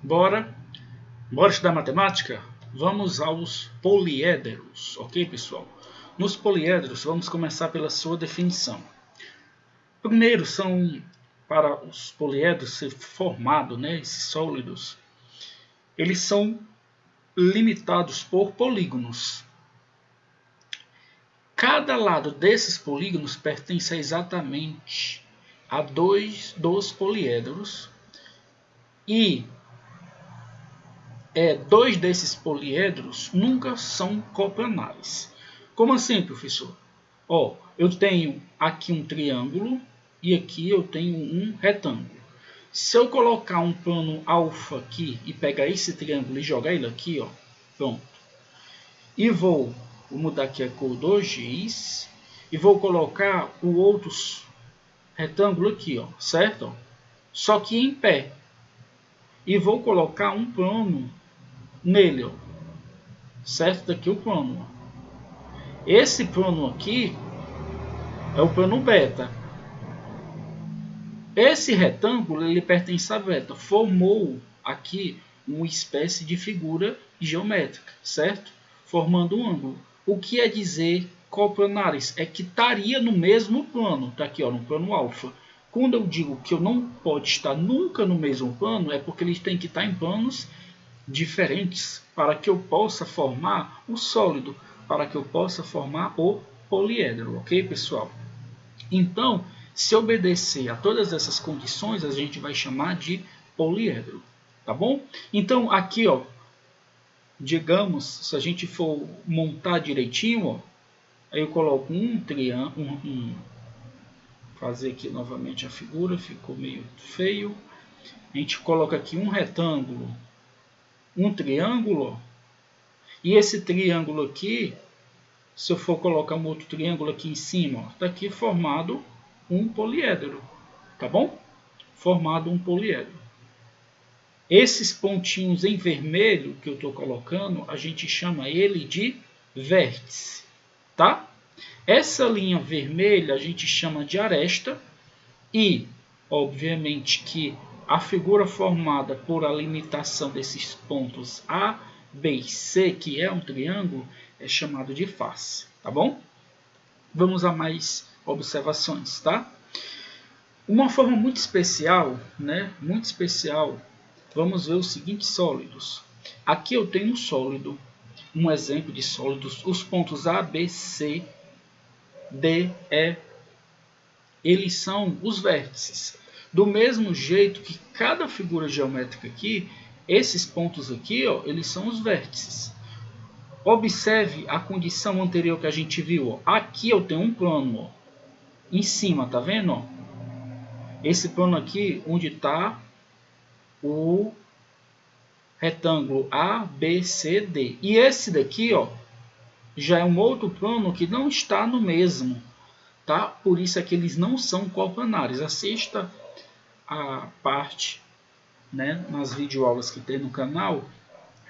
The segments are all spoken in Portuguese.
Bora? Bora estudar matemática? Vamos aos poliedros, ok, pessoal? Nos poliedros, vamos começar pela sua definição. Primeiro, para os poliedros ser formados, né, esses sólidos, eles são limitados por polígonos. Cada lado desses polígonos pertence exatamente a dois dos poliedros e dois desses poliedros nunca são coplanares. Como assim, professor? Eu tenho aqui um triângulo e aqui eu tenho um retângulo. Se eu colocar um plano alfa aqui e pegar esse triângulo e jogar ele aqui, pronto. E vou mudar aqui a cor do giz e vou colocar o outro retângulo aqui, certo? Só que em pé. E vou colocar um plano nele, certo? Daqui o plano. Esse plano aqui é o plano beta. Esse retângulo ele pertence a beta. Formou aqui uma espécie de figura geométrica, certo? Formando um ângulo. O que é dizer coplanares? É que estaria no mesmo plano. Está aqui, no plano alfa. Quando eu digo que eu não pode estar nunca no mesmo plano, é porque eles têm que estar em planos diferentes para que eu possa formar o sólido, para que eu possa formar o poliedro, ok, pessoal? Então, se obedecer a todas essas condições, a gente vai chamar de poliedro, tá bom? Então, aqui, digamos, se a gente for montar direitinho, aí eu coloco um triângulo, fazer aqui novamente a figura, ficou meio feio. A gente coloca aqui um retângulo, um triângulo, e esse triângulo aqui, se eu for colocar um outro triângulo aqui em cima, está aqui formado um poliedro, tá bom? Formado um poliedro. Esses pontinhos em vermelho que eu estou colocando, a gente chama ele de vértice, tá? Essa linha vermelha a gente chama de aresta e, obviamente, que a figura formada por a limitação desses pontos A, B e C, que é um triângulo, é chamado de face, tá bom? Vamos a mais observações, tá? Uma forma muito especial, né? Muito especial, vamos ver os seguintes sólidos. Aqui eu tenho um sólido, um exemplo de sólidos, os pontos A, B, C, D, E, eles são os vértices. Do mesmo jeito que cada figura geométrica aqui, esses pontos aqui, eles são os vértices. Observe a condição anterior que a gente viu. Aqui eu tenho um plano, em cima, tá vendo? Esse plano aqui, onde está o retângulo A, B, C, D. E esse daqui, já é um outro plano que não está no mesmo, tá? Por isso é que eles não são coplanares. Assista a parte, né, nas videoaulas que tem no canal,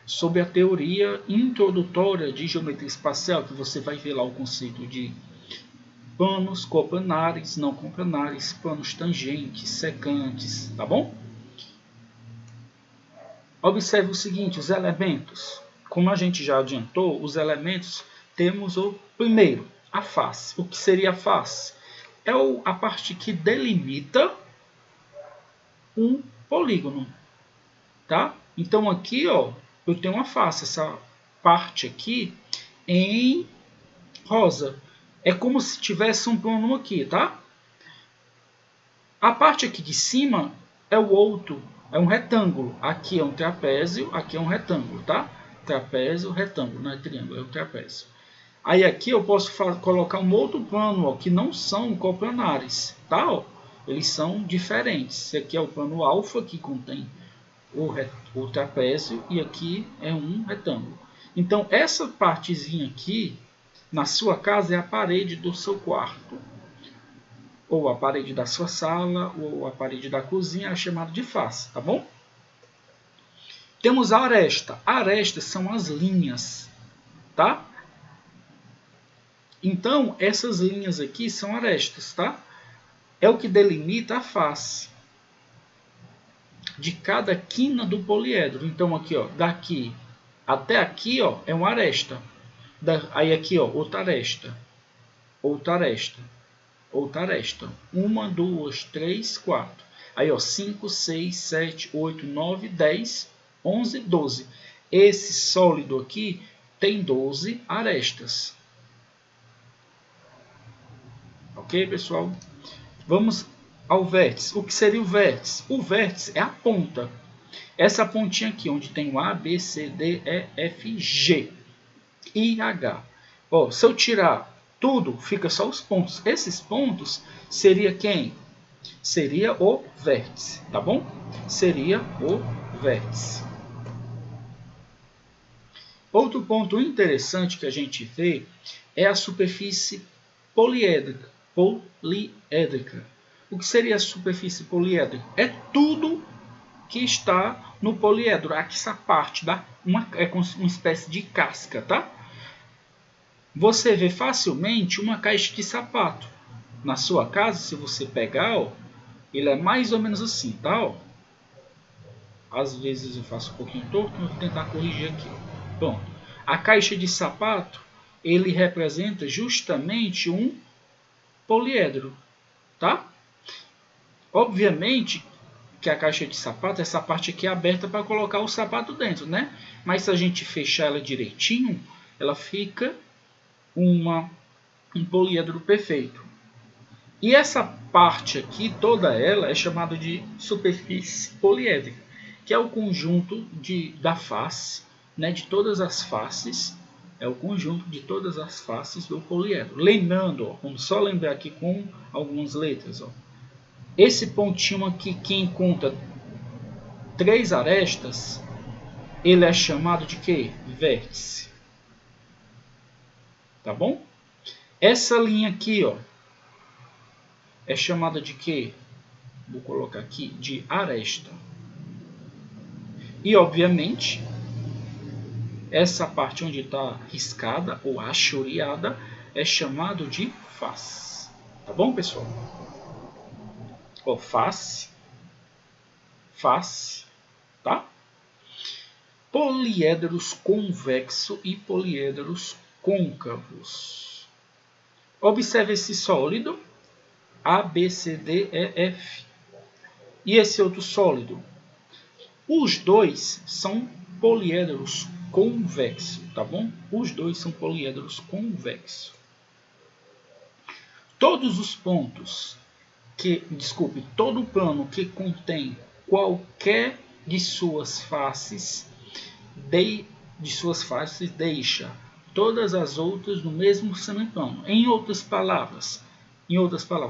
sobre a teoria introdutória de geometria espacial, que você vai ver lá o conceito de planos coplanares, não coplanares, planos tangentes, secantes, tá bom? Observe o seguinte, os elementos. Como a gente já adiantou, os elementos temos o primeiro, a face. O que seria a face? É a parte que delimita um polígono, tá? Então aqui, eu tenho uma face, essa parte aqui em rosa. É como se tivesse um plano aqui, tá? A parte aqui de cima é o outro, é um retângulo. Aqui é um trapézio, aqui é um retângulo, tá? Trapézio, retângulo, não é triângulo, é o trapézio. Aí aqui eu posso colocar um outro plano, que não são coplanares, tá? Eles são diferentes. Esse aqui é o plano alfa, que contém o trapézio, e aqui é um retângulo. Então, essa partezinha aqui, na sua casa, é a parede do seu quarto, ou a parede da sua sala, ou a parede da cozinha, é chamado de face, tá bom? Temos a aresta. Arestas são as linhas, tá? Então, essas linhas aqui são arestas, tá? É o que delimita a face. de cada quina do poliedro. Então aqui, ó, daqui até aqui, ó, é uma aresta. Aí aqui, ó, outra aresta, outra aresta, outra aresta. 1, 2, 3, 4. Aí, ó, 5, 6, 7, 8, 9, 10, 11, 12. Esse sólido aqui tem 12 arestas. Ok, pessoal? Vamos ao vértice. O que seria o vértice? O vértice é a ponta. Essa pontinha aqui, onde tem o A, B, C, D, E, F, G e H. Ó, se eu tirar tudo, fica só os pontos. Esses pontos seria quem? Seria o vértice, tá bom? Seria o vértice. Outro ponto interessante que a gente vê é a superfície poliédrica. Poliédrica. O que seria a superfície poliédrica? É tudo que está no poliedro. Aqui essa parte é como uma espécie de casca, tá? Você vê facilmente uma caixa de sapato. Na sua casa, se você pegar, ó, ele é mais ou menos assim, tá? Ó. Às vezes eu faço um pouquinho torto, mas vou tentar corrigir aqui. Bom, a caixa de sapato, ele representa justamente um poliedro, tá? Obviamente que a caixa de sapato, essa parte aqui é aberta para colocar o sapato dentro, né? Mas se a gente fechar ela direitinho, ela fica um poliedro perfeito. E essa parte aqui, toda ela, é chamada de superfície poliédrica, que é o conjunto da face, né, de todas as faces, é o conjunto de todas as faces do poliedro. Lembrando, ó, vamos só lembrar aqui com algumas letras. Ó. Esse pontinho aqui, que encontra 3 arestas, ele é chamado de quê? Vértice. Tá bom? Essa linha aqui, ó, é chamada de quê? Vou colocar aqui de aresta. E, obviamente, essa parte onde está riscada ou achoreada é chamado de face. Tá bom, pessoal? Ó, face, face, tá? Poliedros convexo e poliedros côncavos. Observe esse sólido A, B, C, D, E, F. E esse outro sólido? Os dois são poliedros convexos, tá bom? Os dois são poliedros convexos. Todos os pontos todo plano que contém qualquer de suas faces deixa todas as outras no mesmo semiplano. Em outras palavras,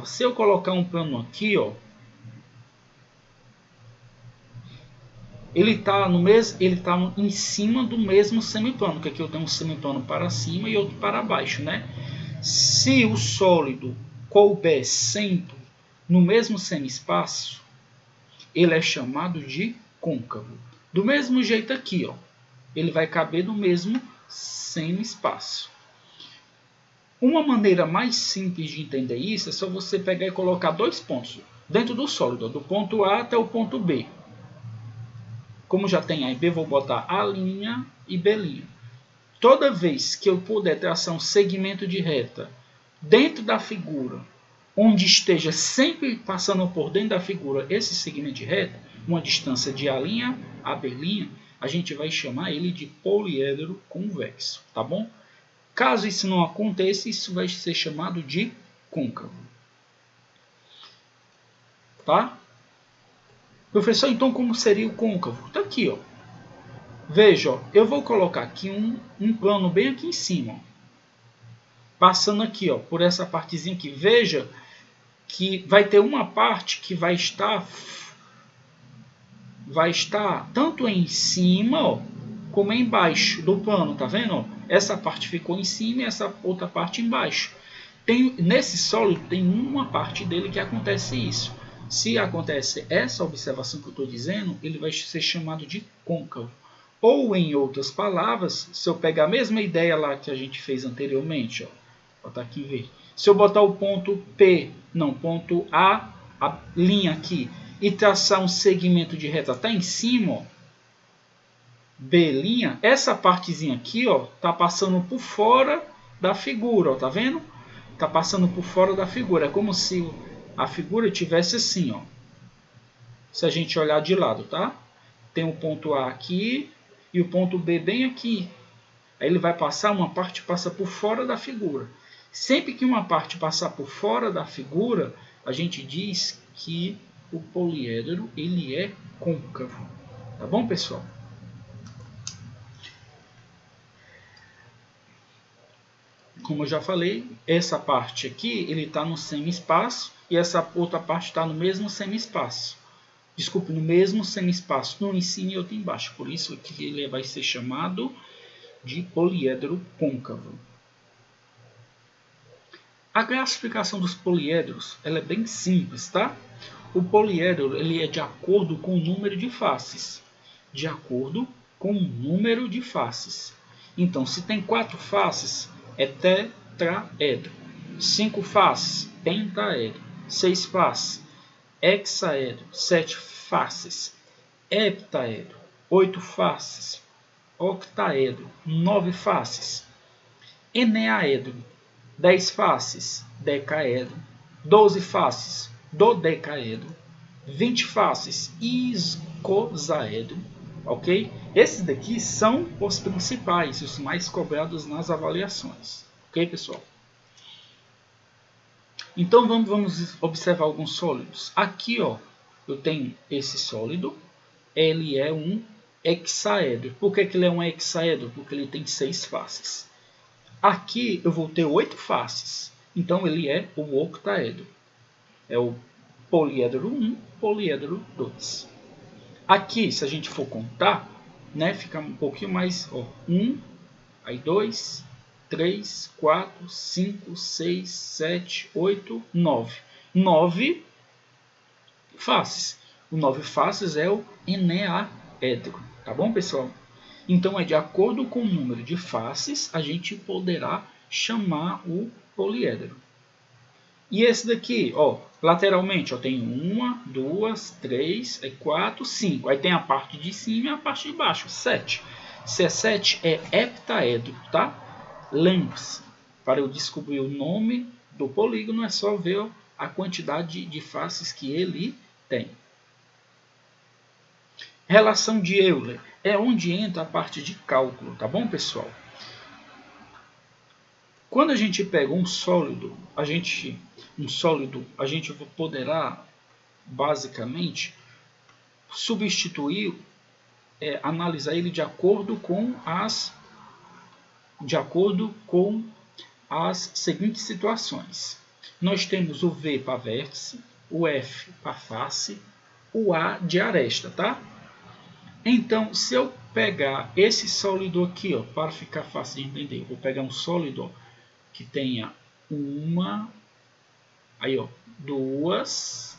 se eu colocar um plano aqui, ó, ele está em cima do mesmo semiplano, que aqui eu tenho um semiplano para cima e outro para baixo, né? Se o sólido couber sempre no mesmo semi-espaço, ele é chamado de côncavo. Do mesmo jeito aqui, ó, ele vai caber no mesmo semi-espaço. Uma maneira mais simples de entender isso é só você pegar e colocar 2 pontos dentro do sólido, ó, do ponto A até o ponto B. Como já tem A e B, vou botar A' e B'. Toda vez que eu puder traçar um segmento de reta dentro da figura, onde esteja sempre passando por dentro da figura esse segmento de reta, uma distância de A', a B', a gente vai chamar ele de poliedro convexo, tá bom? Caso isso não aconteça, isso vai ser chamado de côncavo. Tá? Professor, então como seria o côncavo? Está aqui, ó. Veja, ó, eu vou colocar aqui um plano bem aqui em cima. Ó. Passando aqui, ó, por essa partezinha aqui. Veja que vai ter uma parte que vai estar tanto em cima, ó, como embaixo do plano, tá vendo? Ó? Essa parte ficou em cima e essa outra parte embaixo. Nesse sólido tem uma parte dele que acontece isso. Se acontece essa observação que eu estou dizendo, ele vai ser chamado de côncavo. Ou, em outras palavras, se eu pegar a mesma ideia lá que a gente fez anteriormente, ó, vou botar aqui em verde. Se eu botar o ponto P, não, ponto A linha aqui, e traçar um segmento de reta até em cima, ó, B', essa partezinha aqui, ó, tá passando por fora da figura, ó, tá vendo? Tá passando por fora da figura. É como se a figura tivesse assim, ó. Se a gente olhar de lado, tá? Tem o ponto A aqui e o ponto B bem aqui. Aí ele vai passar, uma parte passa por fora da figura. Sempre que uma parte passar por fora da figura, a gente diz que o poliedro ele é côncavo. Tá bom, pessoal? Como eu já falei, essa parte aqui ele está no semi-espaço e essa outra parte está no mesmo semi-espaço. Desculpe, no mesmo semi-espaço, um em cima e outro embaixo. Por isso que ele vai ser chamado de poliedro côncavo. A classificação dos poliedros ela é bem simples, tá? O poliedro ele é de acordo com o número de faces. De acordo com o número de faces. Então, se tem 4 faces, é tetraedro. 5 faces, pentaedro. 6 faces, hexaedro. 7 faces, heptaedro. 8 faces, octaedro. 9 faces, eneaedro. 10 faces, decaedro. 12 faces, dodecaedro. 20 faces, iscosaedro. Ok? Esses daqui são os principais, os mais cobrados nas avaliações. Ok, pessoal? Então vamos observar alguns sólidos. Aqui, ó, eu tenho esse sólido. Ele é um hexaedro. Por que ele é um hexaedro? Porque ele tem 6 faces. Aqui eu vou ter 8 faces. Então ele é o octaedro. É o poliedro 1, poliedro 2. Aqui, se a gente for contar, né, fica um pouquinho mais, ó, 1, aí 2, 3, 4, 5, 6, 7, 8, 9. 9 faces. O 9 faces é o eneaedro. Tá bom, pessoal? Então, é de acordo com o número de faces, a gente poderá chamar o poliedro. E esse daqui, ó, lateralmente, ó, tem 1, 2, 3, 4, 5. Aí tem a parte de cima e a parte de baixo, 7. Se é 7, é heptaedro, tá? Lembre-se, para eu descobrir o nome do polígono, é só ver a quantidade de faces que ele tem. Relação de Euler é onde entra a parte de cálculo, tá bom, pessoal? Quando a gente pega um sólido, a gente poderá basicamente substituir, analisar ele de acordo com as seguintes situações. Nós temos o V para vértice, o F para face, o A de aresta, tá? Então, se eu pegar esse sólido aqui, ó, para ficar fácil de entender, eu vou pegar um sólido, ó, que tenha uma, aí, ó, 2,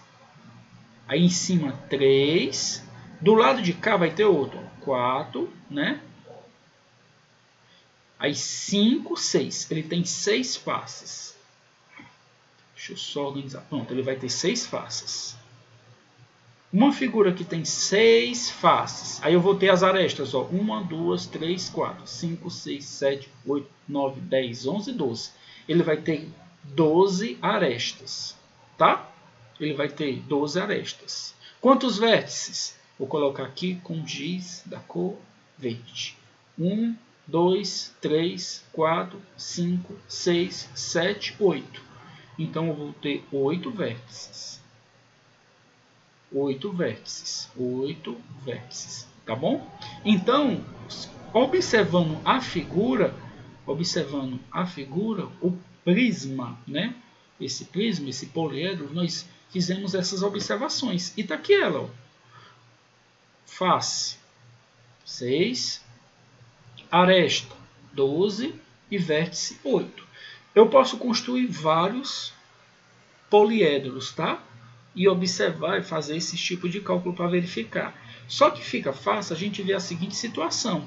aí em cima 3, do lado de cá vai ter outro, 4, né? Aí 5, 6, ele tem 6 faces. Deixa eu só organizar. Pronto, ele vai ter 6 faces. Uma figura que tem 6 faces, aí eu vou ter as arestas, ó, 1, 2, 3, 4, 5, 6, 7, 8, 9, 10, 11, 12. Ele vai ter 12 arestas, tá? Ele vai ter 12 arestas. Quantos vértices? Vou colocar aqui com giz da cor verde. 1, 2, 3, 4, 5, 6, 7, 8. Então eu vou ter 8 vértices. 8 vértices, 8 vértices, tá bom? Então, observando a figura, o prisma, né? Esse prisma, esse poliedro, nós fizemos essas observações. E tá aqui ela, ó. Face, 6, aresta, 12 e vértice, 8. Eu posso construir vários poliedros, tá? E observar e fazer esse tipo de cálculo para verificar. Só que fica fácil a gente ver a seguinte situação,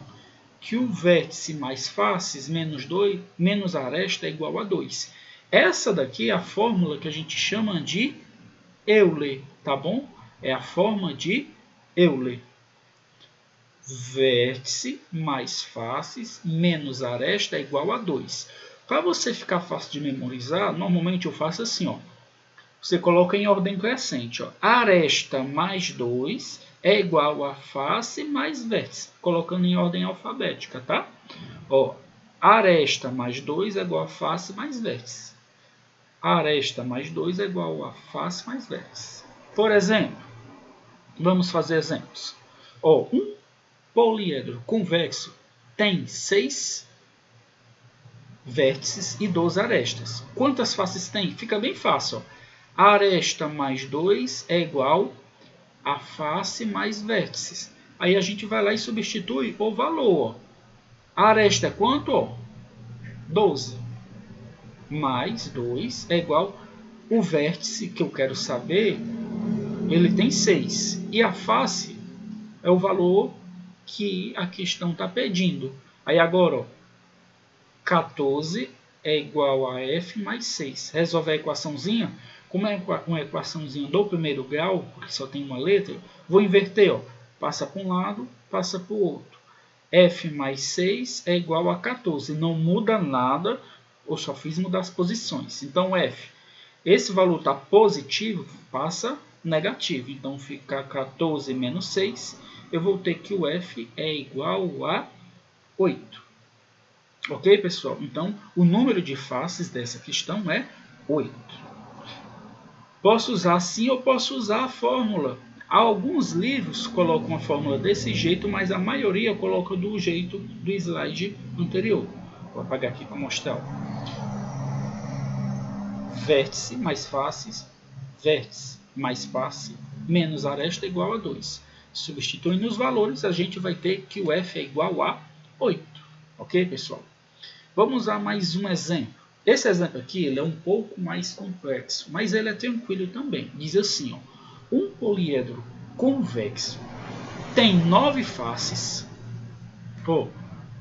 que o vértice mais faces menos 2 menos aresta é igual a 2. Essa daqui é a fórmula que a gente chama de Euler, tá bom? É a forma de Euler. Vértice mais faces menos aresta é igual a 2. Para você ficar fácil de memorizar, normalmente eu faço assim, ó. Você coloca em ordem crescente, ó. Aresta mais 2 é igual a face mais vértice, colocando em ordem alfabética, tá? Ó, aresta mais 2 é igual a face mais vértice. Aresta mais 2 é igual a face mais vértice. Por exemplo, vamos fazer exemplos. Ó, um poliedro convexo tem 6 vértices e 12 arestas. Quantas faces tem? Fica bem fácil. Ó. Aresta mais 2 é igual a face mais vértices. Aí a gente vai lá e substitui o valor. Ó. A aresta é quanto? Ó? 12. Mais 2 é igual o vértice que eu quero saber, ele tem 6. E a face é o valor que a questão está pedindo. Aí agora, ó, 14 é igual a F mais 6. Resolve a equaçãozinha. Como é uma equaçãozinha do primeiro grau, porque só tem uma letra, vou inverter. Ó. Passa para um lado, passa para o outro. F mais 6 é igual a 14. Não muda nada, eu só fiz mudar as posições. Então, F, esse valor está positivo, passa negativo. Então, fica 14 menos 6. Eu vou ter que o F é igual a 8. Ok, pessoal? Então, o número de faces dessa questão é 8. Posso usar assim ou posso usar a fórmula. Alguns livros colocam a fórmula desse jeito, mas a maioria coloca do jeito do slide anterior. Vou apagar aqui para mostrar. Vértice mais faces, vértice mais face, menos aresta igual a 2. Substituindo os valores, a gente vai ter que o F é igual a 8. Ok, pessoal? Vamos usar mais um exemplo. Esse exemplo aqui ele é um pouco mais complexo, mas ele é tranquilo também. Diz assim, ó, um poliedro convexo tem 9 faces,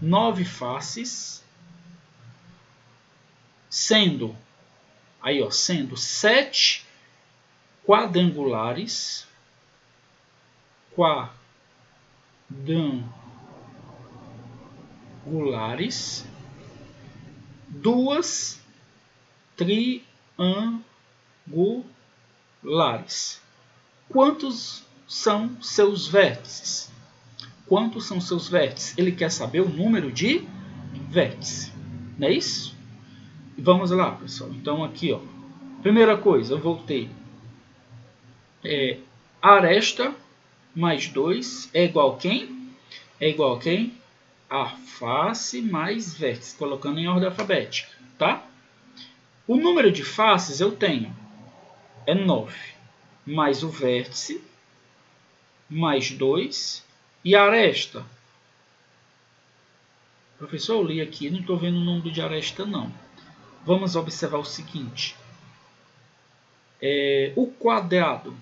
9 faces, sendo 7 quadrangulares, duas triangulares. Quantos são seus vértices? Quantos são seus vértices? Ele quer saber o número de vértices. Não é isso? Vamos lá, pessoal. Então, aqui, ó. Primeira coisa, eu vou ter aresta mais 2 é igual a quem? É igual a quem? A face mais vértice, colocando em ordem alfabética, tá? O número de faces eu tenho é 9, mais o vértice, mais 2 e a aresta. Professor, eu li aqui, não estou vendo o número de aresta não. Vamos observar o seguinte. O quadrado,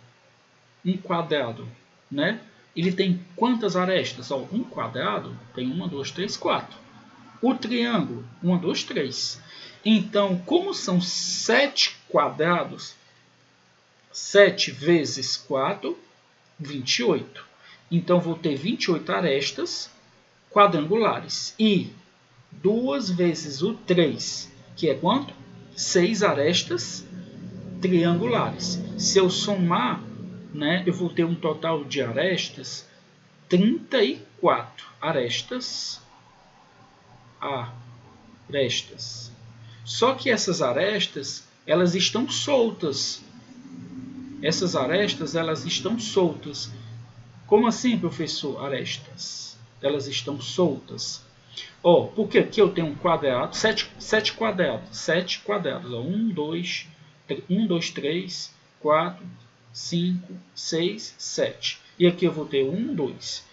um quadrado, né? Ele tem quantas arestas? Ó, um quadrado tem 1, 2, 3, 4. O triângulo, 1, 2, 3. Então, como são 7 quadrados, 7 vezes 4, 28. Então, vou ter 28 arestas quadrangulares. E 2 vezes o 3, que é quanto? 6 arestas triangulares. Se eu somar, né, eu vou ter um total de arestas 34 arestas. Só que essas arestas, elas estão soltas. Essas arestas, elas estão soltas. Como assim, professor? Arestas. Elas estão soltas. Ó, porque aqui eu tenho um quadrado, 7 quadrados. 7 quadrados. Ó, 1, 2, 3, 4, 5, 6, 7. E aqui eu vou ter 1, 2.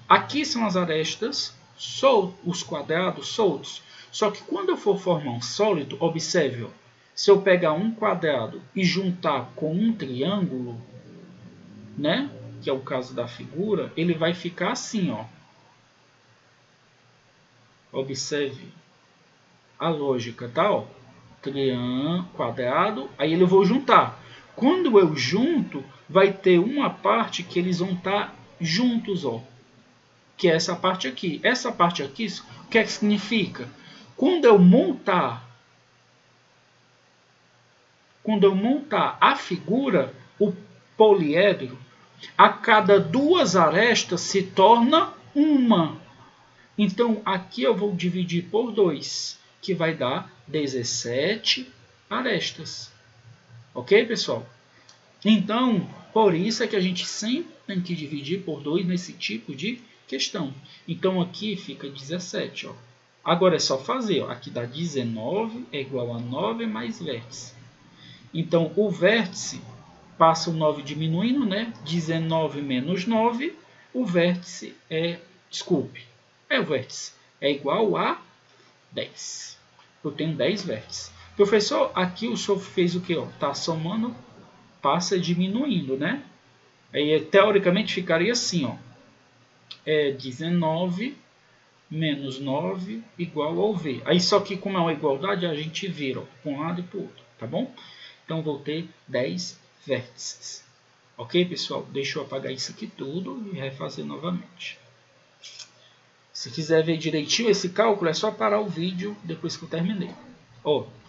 Aqui são as arestas soltos, os quadrados soltos. Só que quando eu for formar um sólido, observe, ó, se eu pegar um quadrado e juntar com um triângulo, né, que é o caso da figura, ele vai ficar assim, ó. Observe a lógica, tá? Ó. Triângulo, quadrado, aí eu vou juntar. Quando eu junto, vai ter uma parte que eles vão estar juntos, ó, que é essa parte aqui. Essa parte aqui, o que é que significa? Quando eu montar a figura, o poliedro, a cada duas arestas se torna uma. Então, aqui eu vou dividir por 2, que vai dar 17 arestas. Ok, pessoal? Então, por isso é que a gente sempre tem que dividir por 2 nesse tipo de questão. Então, aqui fica 17. Ó. Agora é só fazer. Ó. Aqui dá 19 é igual a 9 mais vértice. Então, o vértice passa o 9 diminuindo, né? 19 menos 9, o vértice é... Desculpe, o vértice é igual a 10. Eu tenho 10 vértices. Professor, aqui o senhor fez o quê? Está somando, passa diminuindo, né? Aí, teoricamente, ficaria assim, ó. 19 menos 9 igual ao V. Aí, só que como é uma igualdade, a gente vira para um lado e para o outro, tá bom? Então, vou ter 10 vértices. Ok, pessoal? Deixa eu apagar isso aqui tudo e refazer novamente. Se quiser ver direitinho esse cálculo, é só parar o vídeo depois que eu terminei.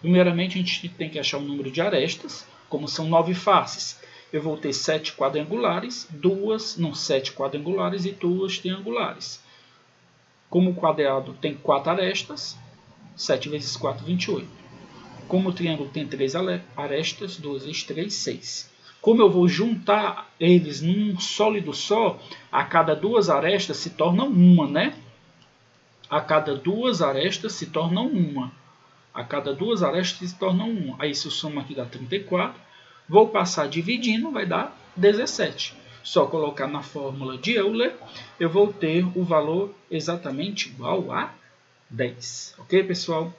Primeiramente, a gente tem que achar o número de arestas. Como são 9 faces, eu vou ter 7 quadrangulares, 7 quadrangulares e 2 triangulares. Como o quadrado tem 4 arestas, 7 vezes 4, 28. Como o triângulo tem 3 arestas, 2 vezes 3, 6. Como eu vou juntar eles num sólido só, a cada 2 arestas se torna uma, né? A cada 2 arestas se torna uma. A cada 2 arestas se torna uma. Aí se eu somo aqui dá 34. Vou passar dividindo, vai dar 17. Só colocar na fórmula de Euler, eu vou ter o valor exatamente igual a 10. Ok, pessoal?